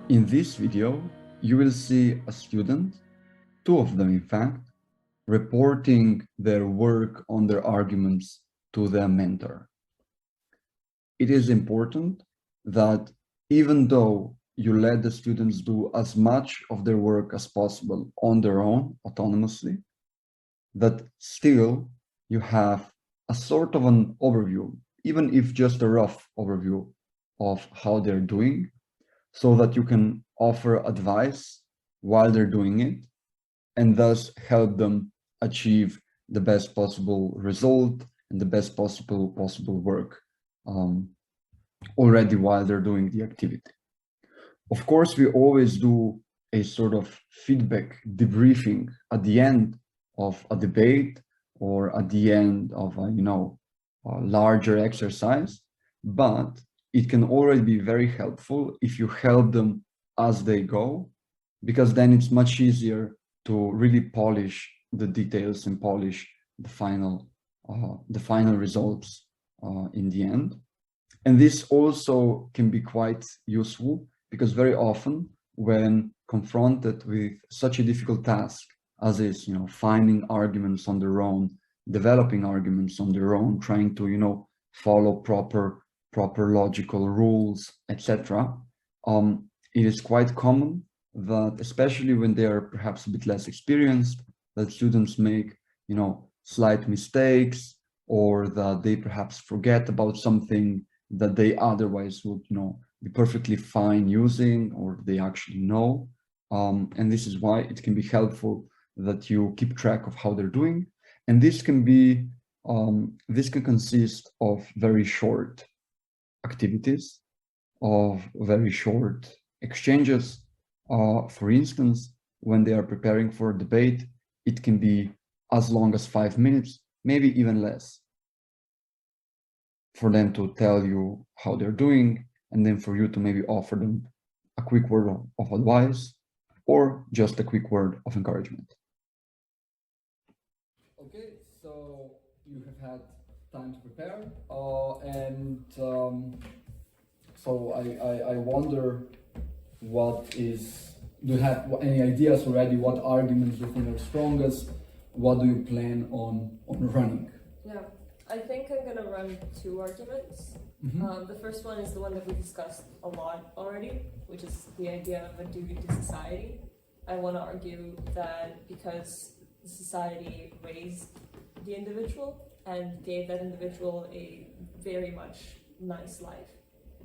In this video, you will see a student, two of them in fact, reporting their work on their arguments to their mentor. It is important that even though you let the students do as much of their work as possible on their own, autonomously, that still you have a sort of an overview, even if just a rough overview of how they're doing, so that you can offer advice while they're doing it and thus help them achieve the best possible result and the best possible work already while they're doing the activity. Of course, we always do a sort of feedback debriefing at the end of a debate or at the end of a, a larger exercise, but it can already be very helpful if you help them as they go, because then it's much easier to really polish the details and polish the final results in the end. And this also can be quite useful because very often when confronted with such a difficult task as is, finding arguments on their own, developing arguments on their own, trying to, follow proper logical rules, etc. It is quite common that, especially when they are perhaps a bit less experienced, that students make, slight mistakes, or that they perhaps forget about something that they otherwise would, be perfectly fine using, or they actually know. And this is why it can be helpful that you keep track of how they're doing. And this can be, this can consist of very short activities, of very short exchanges. For instance, when they are preparing for a debate, it can be as long as 5 minutes, maybe even less, for them to tell you how they're doing, and then for you to maybe offer them a quick word of advice or just a quick word of encouragement. Okay, so you have had time to prepare, and so I wonder, do you have any ideas already? What arguments do you think are strongest? What do you plan on running? Yeah, I think I'm gonna run two arguments. The first one is the one that we discussed a lot already, which is the idea of a duty to society. I want to argue that because society raised the individual and gave that individual a very much nice life,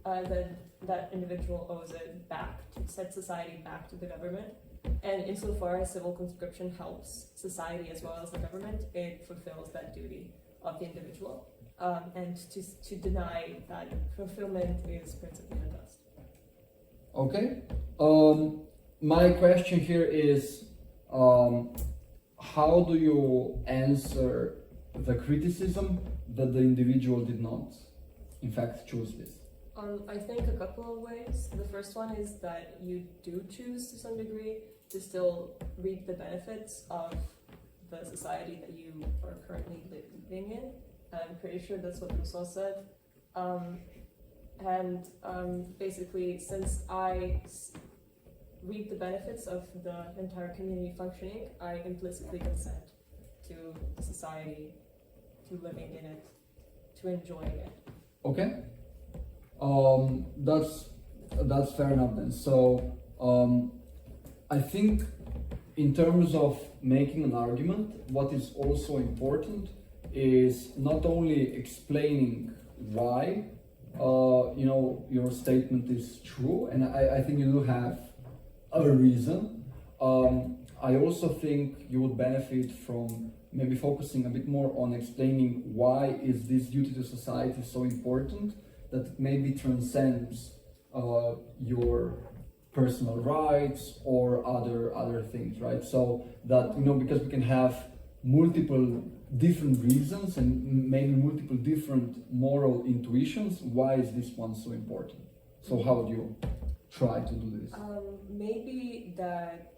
that individual owes it back, set society back to the government. And insofar as civil conscription helps society as well as the government, it fulfills that duty of the individual. And to deny that fulfillment is principally unjust. Okay. My question here is, how do you answer the criticism that the individual did not, in fact, choose this? I think a couple of ways. The first one is that you do choose to some degree to still reap the benefits of the society that you are currently living in. I'm pretty sure that's what Rousseau said. Basically, since I reap the benefits of the entire community functioning, I implicitly consent to society, to living in it, to enjoying it. Okay. That's fair enough then. So I think in terms of making an argument, what is also important is not only explaining why your statement is true, and I think you do have a reason. I also think you would benefit from maybe focusing a bit more on explaining why is this duty to society so important, that it maybe transcends your personal rights or other things, right? So that, because we can have multiple different reasons and maybe multiple different moral intuitions, why is this one so important? So how would you try to do this? Maybe that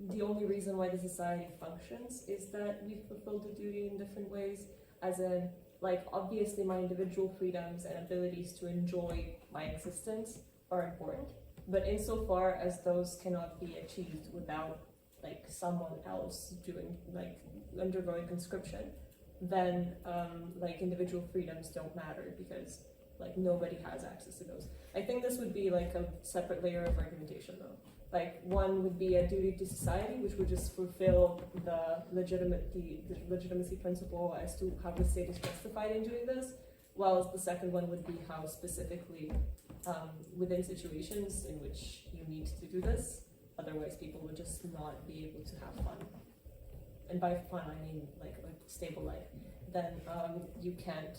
the only reason why the society functions is that we fulfill the duty in different ways, as in, like, obviously my individual freedoms and abilities to enjoy my existence are important, But insofar as those cannot be achieved without like someone else doing like undergoing conscription, then like individual freedoms don't matter because like nobody has access to those. I think this would be like a separate layer of argumentation though. Like one would be a duty to society, which would just fulfill the legitimacy principle as to how the state is justified in doing this, while the second one would be how specifically within situations in which you need to do this, otherwise people would just not be able to have fun. And by fun I mean like a stable life. Then you can't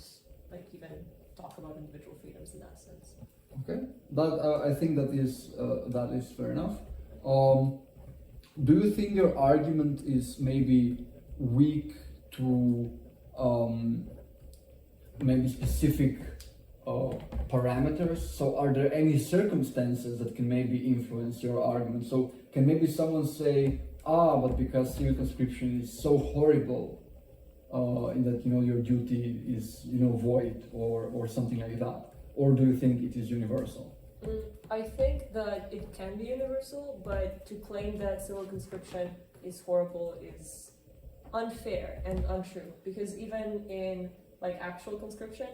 like even talk about individual freedoms in that sense. Okay, that I think that is fair enough. Do you think your argument is maybe weak to maybe specific parameters? So are there any circumstances that can maybe influence your argument? So can maybe someone say, but because civil conscription is so horrible, in that your duty is void or something like that? Or do you think it is universal? I think that it can be universal, but to claim that civil conscription is horrible is unfair and untrue, because even in like actual conscription,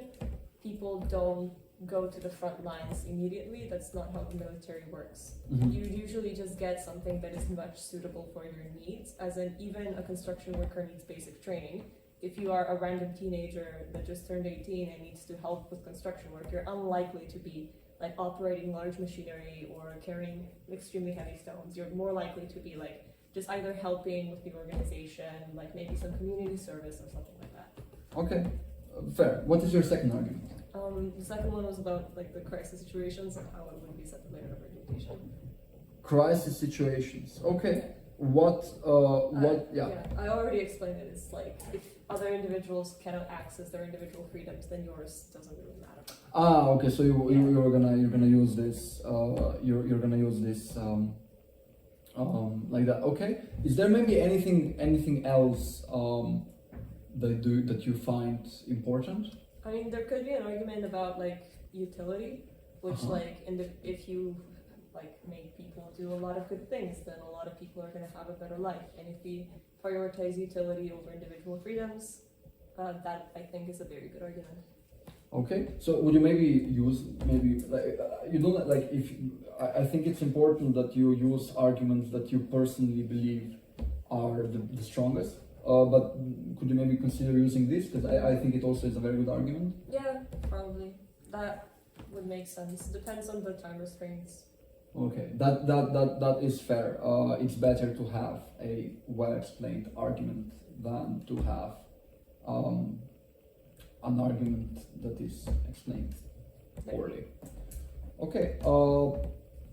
people don't go to the front lines immediately. That's not how the military works. Mm-hmm. You usually just get something that is much suitable for your needs, as in even a construction worker needs basic training. If you are a random teenager that just turned 18 and needs to help with construction work, you're unlikely to be like operating large machinery or carrying extremely heavy stones. You're more likely to be like just either helping with the organization, like maybe some community service or something like that. Okay, fair. What is your second argument? The second one was about like the crisis situations and how it would be separate layer of argumentation. Crisis situations. Okay. I already explained it. It's like if other individuals cannot access their individual freedoms, then yours doesn't really matter. Okay. So you're gonna use this. You're gonna use this like that. Okay. Is there maybe anything else that you find important? I mean, there could be an argument about like utility, which if you like make people do a lot of good things, then a lot of people are going to have a better life. And if we prioritize utility over individual freedoms, that I think is a very good argument. Okay, so would you maybe use you don't like if I think it's important that you use arguments that you personally believe are the strongest. But could you maybe consider using this, because I think it also is a very good argument? Yeah, probably that would make sense. Depends on the time restraints. Okay, that is fair. It's better to have a well-explained argument than to have an argument that is explained poorly. Okay,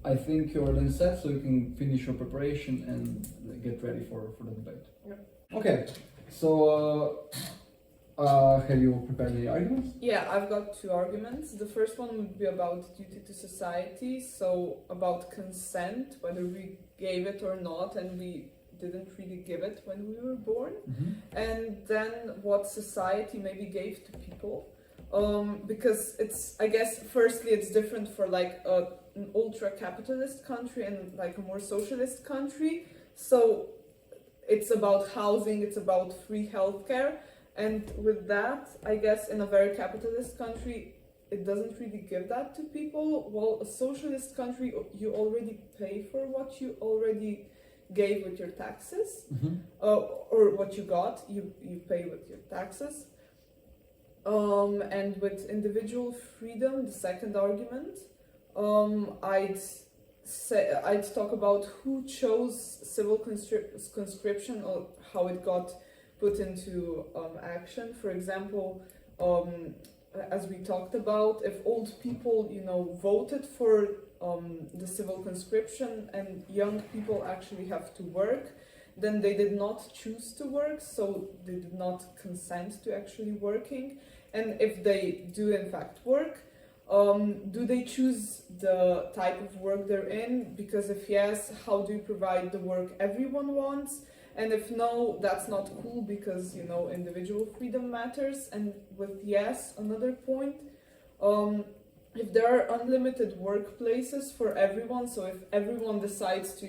I think you're then set, so you can finish your preparation and get ready for the debate. Yep. Okay, so have you prepared any arguments? Yeah, I've got two arguments. The first one would be about duty to society, so about consent, whether we gave it or not, and we didn't really give it when we were born. Mm-hmm. And then what society maybe gave to people. Because it's, I guess, firstly, it's different for like an ultra-capitalist country and like a more socialist country. So it's about housing, it's about free healthcare. And with that, I guess in a very capitalist country, it doesn't really give that to people. While a socialist country, you already pay for what you already gave with your taxes, Mm-hmm. or what you got, you pay with your taxes. And with individual freedom, the second argument, I'd talk about who chose civil conscription or how it got put into action. For example, as we talked about, if old people, voted for the civil conscription and young people actually have to work, then they did not choose to work, so they did not consent to actually working. And if they do in fact work, do they choose the type of work they're in? Because if yes, how do you provide the work everyone wants? And if no, that's not cool because, individual freedom matters. And with yes, another point, if there are unlimited workplaces for everyone, so if everyone decides to,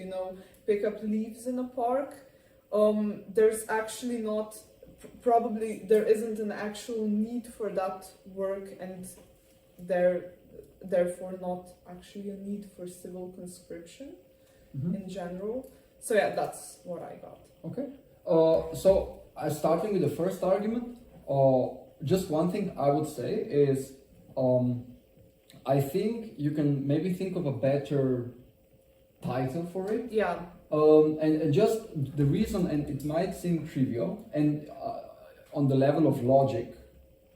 pick up leaves in a park, there's actually not, probably there isn't an actual need for that work, and therefore not actually a need for civil conscription in general. So yeah, that's what I got. Okay. So starting with the first argument, just one thing I would say is, I think you can maybe think of a better title for it. Yeah. And just the reason, and it might seem trivial, and on the level of logic,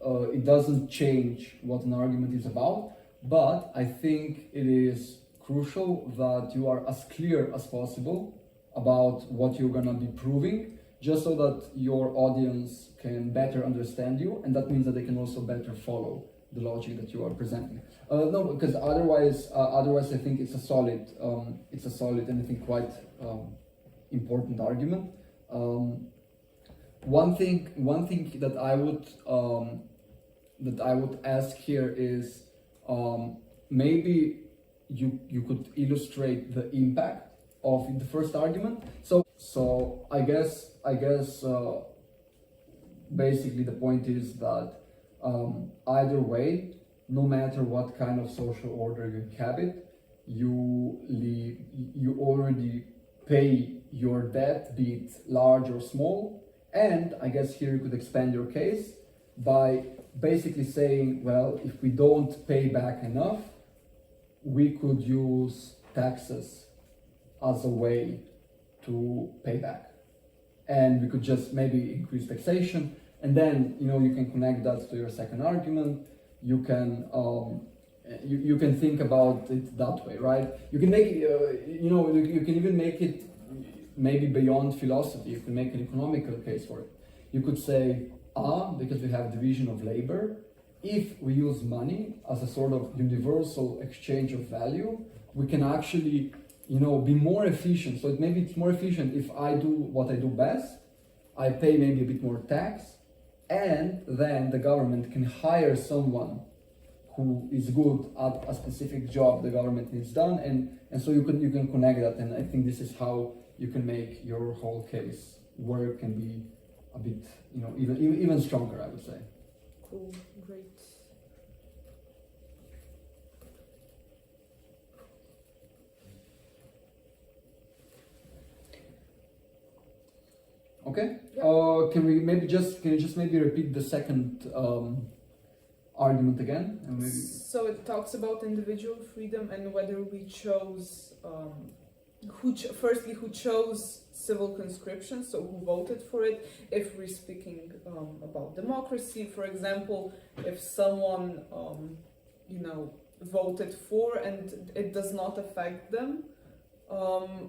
it doesn't change what an argument is about, but I think it is crucial that you are as clear as possible about what you're gonna be proving, just so that your audience can better understand you, and that means that they can also better follow the logic that you are presenting. No, because otherwise I think it's a solid and I think quite important argument. One thing that I would ask here is, maybe you could illustrate the impact of the first argument. So I guess basically the point is that either way, no matter what kind of social order you inhabit, you already pay your debt, be it large or small. And I guess here you could expand your case by basically saying, well, if we don't pay back enough, we could use taxes as a way to pay back. And we could just maybe increase taxation, and then you can connect that to your second argument. You can you can think about it that way, right? You can make you can even make it maybe beyond philosophy. You can make an economical case for it. You could say, because we have division of labor, if we use money as a sort of universal exchange of value, we can actually be more efficient. So maybe it's more efficient if I do what I do best, I pay maybe a bit more tax, and then the government can hire someone who is good at a specific job the government needs done, and so you can connect that, and I think this is how you can make your whole case work and be a bit even stronger, I would say. Cool, great. Okay. Yeah. Can you just maybe repeat the second argument again? And maybe... So it talks about individual freedom and whether we chose, who chose civil conscription, so who voted for it. If we're speaking about democracy, for example, if someone voted for and it does not affect them,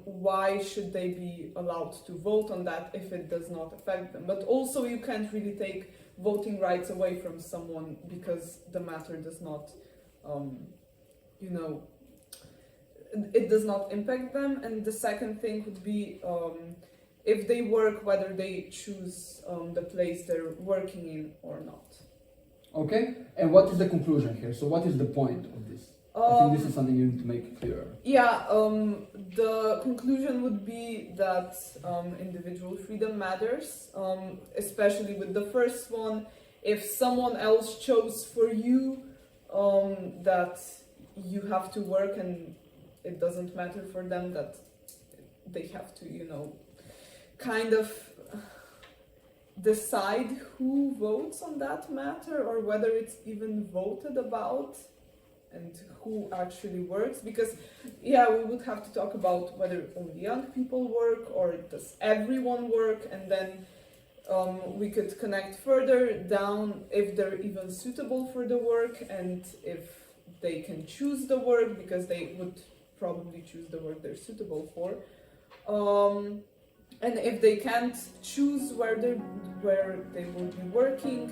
why should they be allowed to vote on that if it does not affect them? But also you can't really take voting rights away from someone because the matter does not, it does not impact them. And the second thing would be if they work, whether they choose the place they're working in or not. Okay, and what is the conclusion here? So what is the point of this? I think this is something you need to make clearer. Yeah, the conclusion would be that individual freedom matters, especially with the first one. If someone else chose for you that you have to work and it doesn't matter for them that they have to, kind of decide who votes on that matter or whether it's even voted about and who actually works, because we would have to talk about whether only young people work or does everyone work, and then we could connect further down if they're even suitable for the work and if they can choose the work, because they would probably choose the work they're suitable for, and if they can't choose where they will be working.